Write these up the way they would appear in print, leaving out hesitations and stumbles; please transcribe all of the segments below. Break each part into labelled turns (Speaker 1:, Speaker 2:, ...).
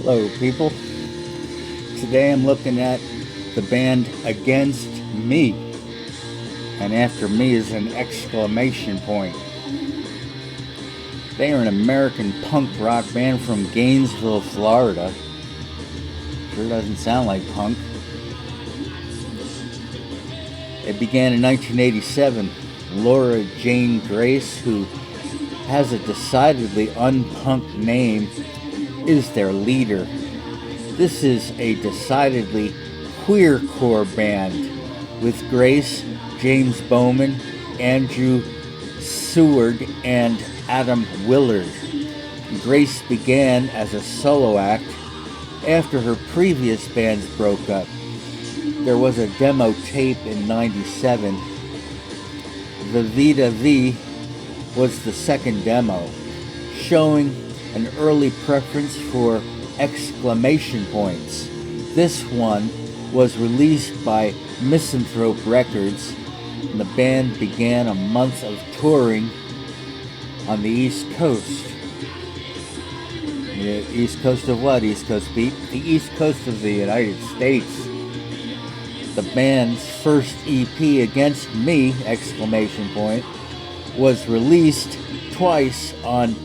Speaker 1: Hello, people. Today I'm looking at the band Against Me, and after me is an exclamation point. They are an American punk rock band from Gainesville, Florida. Sure doesn't sound like punk. It began in 1987. Laura Jane Grace, who has a decidedly unpunk name, is their leader. This is a decidedly queercore band with Grace, James Bowman, Andrew Seward, and Adam Willard. Grace began as a solo act after her previous bands broke up. There was a demo tape in '97. The Vita V was the second demo, showing an early preference for exclamation points. This one was released by Misanthrope Records, and the band began a month of touring on the East Coast. The East Coast of what, East Coast Pete? The East Coast of the United States. The band's first EP, Against Me, exclamation point, was released twice on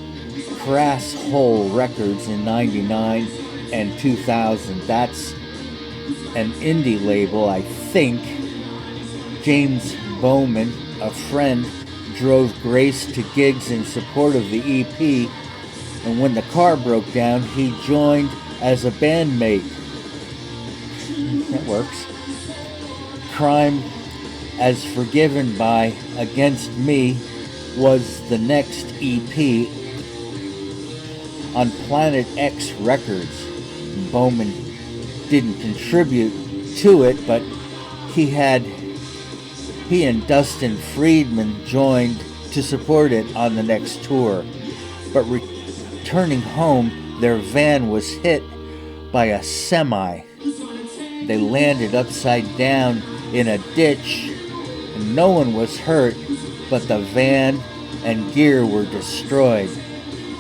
Speaker 1: Crass Hole Records in '99 and 2000. That's an indie label, I think. James Bowman, a friend, drove Grace to gigs in support of the EP, and when the car broke down, he joined as a bandmate. That works. Crime as Forgiven by Against Me was the next EP on Planet X Records. Bowman didn't contribute to it, but he and Dustin Friedman joined to support it on the next tour. But returning home, their van was hit by a semi. They landed upside down in a ditch, and no one was hurt, but the van and gear were destroyed.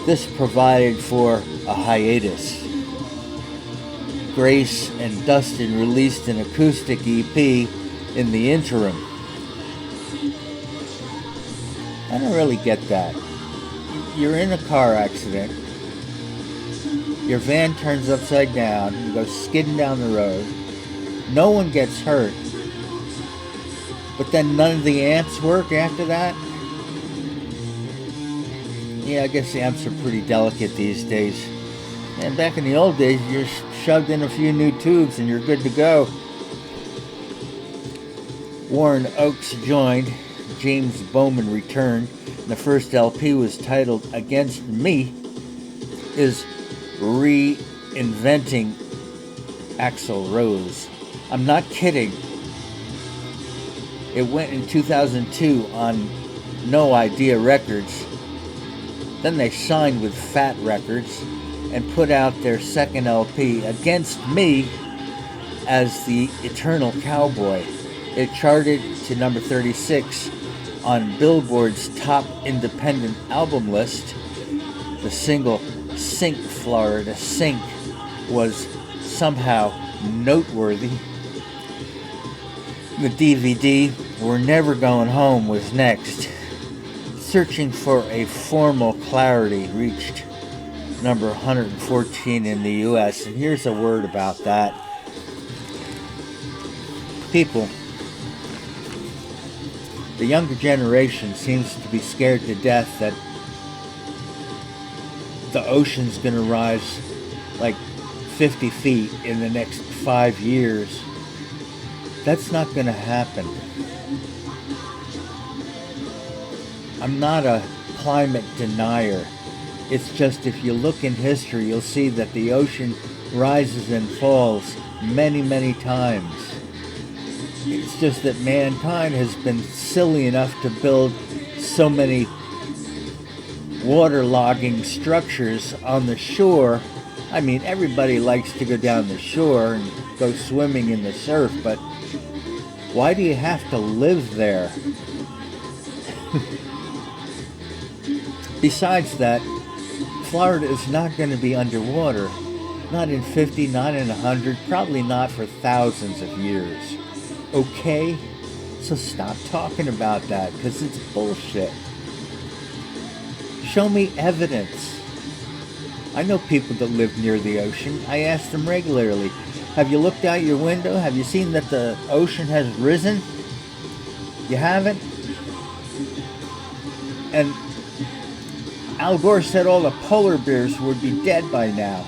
Speaker 1: This provided for a hiatus. Grace and Dustin released an acoustic EP in the interim. I don't really get that. You're in a car accident. Your van turns upside down and goes skidding down the road. No one gets hurt. But then none of the amps work after that? Yeah, I guess the amps are pretty delicate these days. And back in the old days, you're shoved in a few new tubes and you're good to go. Warren Oakes joined. James Bowman returned. And the first LP was titled Against Me, is reinventing Axl Rose. I'm not kidding. It went in 2002 on No Idea Records. Then they signed with Fat Records and put out their second LP, Against Me, as the Eternal Cowboy. It charted to number 36 on Billboard's top independent album list. The single Sink Florida Sink was somehow noteworthy. The DVD We're Never Going Home was next. Searching for a Formal Clarity reached number 114 in the US, and here's a word about that. People, the younger generation seems to be scared to death that the ocean's going to rise like 50 feet in the next 5 years. That's not going to happen. I'm not a climate denier. It's just if you look in history, you'll see that the ocean rises and falls many, many times. It's just that mankind has been silly enough to build so many waterlogging structures on the shore. I mean, everybody likes to go down the shore and go swimming in the surf, but why do you have to live there? Besides that, Florida is not going to be underwater. Not in 50, not in 100, probably not for thousands of years. Okay? So stop talking about that, because it's bullshit. Show me evidence. I know people that live near the ocean. I ask them regularly, have you looked out your window? Have you seen that the ocean has risen? You haven't? And Al Gore said all the polar bears would be dead by now.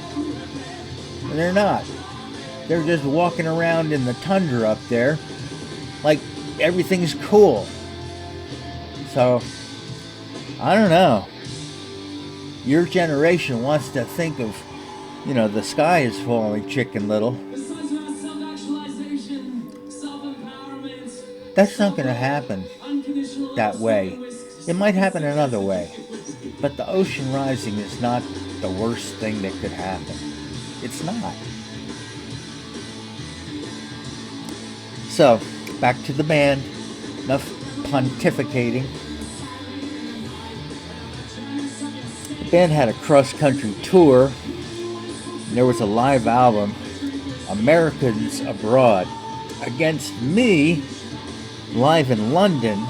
Speaker 1: And they're not. They're just walking around in the tundra up there like everything's cool. So, I don't know. Your generation wants to think of, the sky is falling, Chicken Little. That's not going to happen that way. It might happen another way. But the ocean rising is not the worst thing that could happen. It's not. So, back to the band. Enough pontificating. The band had a cross-country tour. And there was a live album, Americans Abroad. Against Me, live in London, !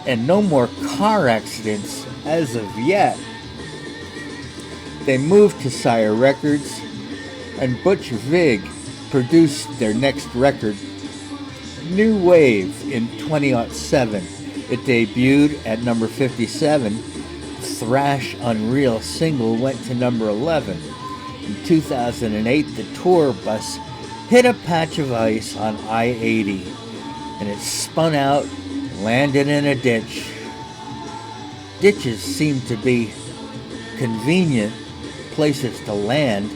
Speaker 1: And no more car accidents as of yet. They moved to Sire Records, and Butch Vig produced their next record, New Wave, in 2007. It debuted at number 57. Thrash Unreal single went to number 11. In 2008, the tour bus hit a patch of ice on I-80, and it spun out, landed in a ditch. Ditches seem to be convenient places to land.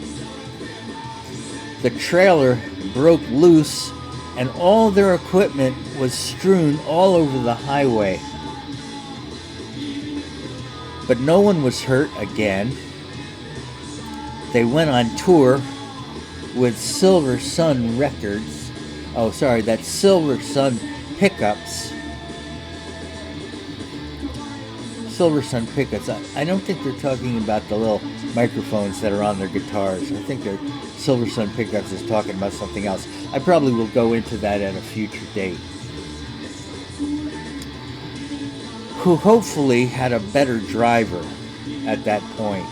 Speaker 1: The trailer broke loose, and all their equipment was strewn all over the highway. But no one was hurt again. They went on tour with Silver Sun Records. Oh, sorry, that's Silver Sun Pickups. Silver Sun Pickups. I don't think they're talking about the little microphones that are on their guitars. I think their Silver Sun Pickups is talking about something else. I probably will go into that at a future date. Who hopefully had a better driver at that point.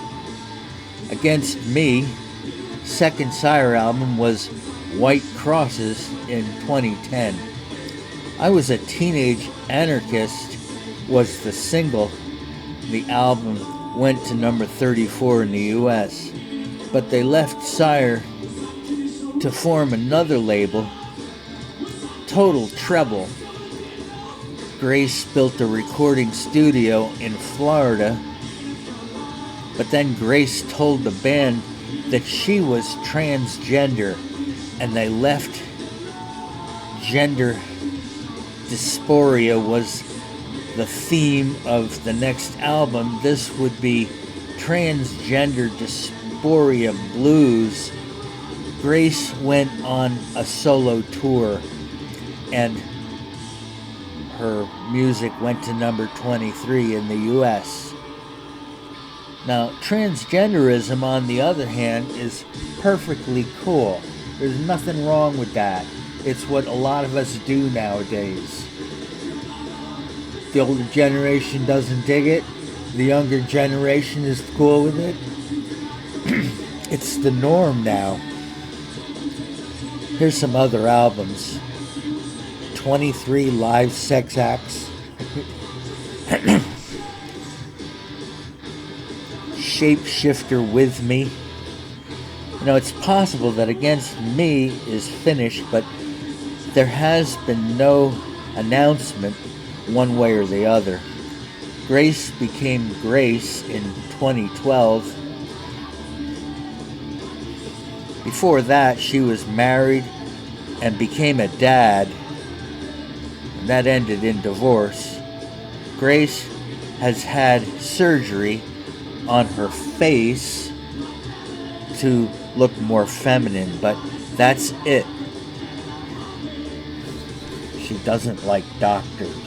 Speaker 1: Against Me, second Sire album was White Crosses in 2010. I Was a Teenage Anarchist was the single. The album went to number 34 in the US, but they left Sire to form another label, Total Treble. Grace built a recording studio in Florida, but then Grace told the band that she was transgender, and they left. Gender dysphoria was the theme of the next album. This would be Transgender Dysphoria Blues. Grace went on a solo tour, and her music went to number 23 in the US. Now, transgenderism, on the other hand, is perfectly cool. There's nothing wrong with that. It's what a lot of us do nowadays. The older generation doesn't dig it. The younger generation is cool with it. It's the norm now. Here's some other albums. 23 live sex acts. Shapeshifter With Me. It's possible that Against Me is finished, but there has been no announcement one way or the other. Grace became Grace in 2012. Before that, she was married and became a dad. And that ended in divorce. Grace has had surgery on her face to look more feminine, but that's it. She doesn't like doctors.